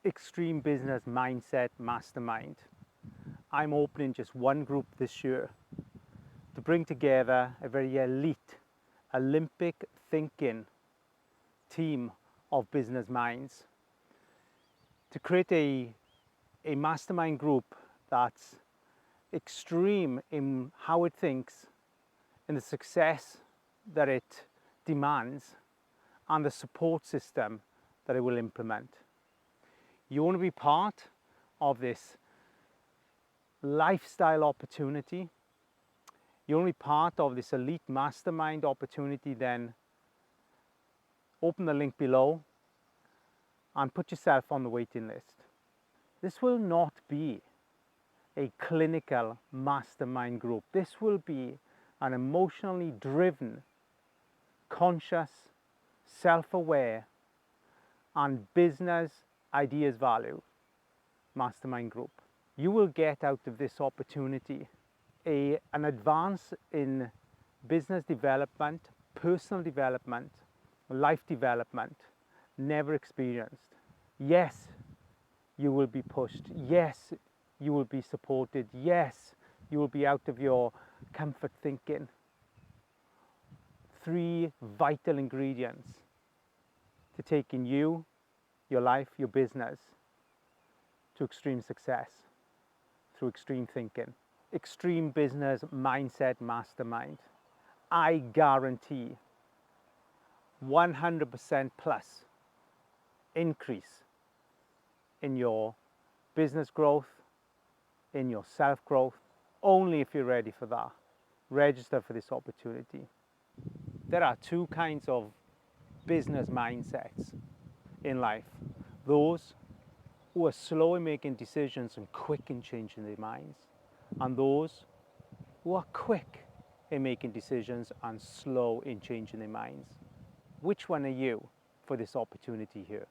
Extreme Business Mindset Mastermind. I'm opening just one group this year to bring together a very elite, Olympic thinking team of business minds to create a mastermind group that's extreme in how it thinks and the success that it demands and the support system that it will implement. You want to be part of this lifestyle opportunity, you want to be part of this elite mastermind opportunity, then open the link below and put yourself on the waiting list. This will not be a clinical mastermind group. This will be an emotionally driven, conscious, self-aware and business ideas value mastermind group. You will get out of this opportunity an advance in business development, personal development, life development never experienced. Yes, you will be pushed. Yes, you will be supported. Yes, you will be out of your comfort thinking. 3 vital ingredients to taking you, your life, your business to extreme success through extreme thinking. Extreme Business Mindset Mastermind. I guarantee 100% plus increase in your business growth, in your self-growth, only if you're ready for that. Register for this opportunity. There are 2 kinds of business mindsets in life. Those who are slow in making decisions and quick in changing their minds, and those who are quick in making decisions and slow in changing their minds. Which one are you for this opportunity here?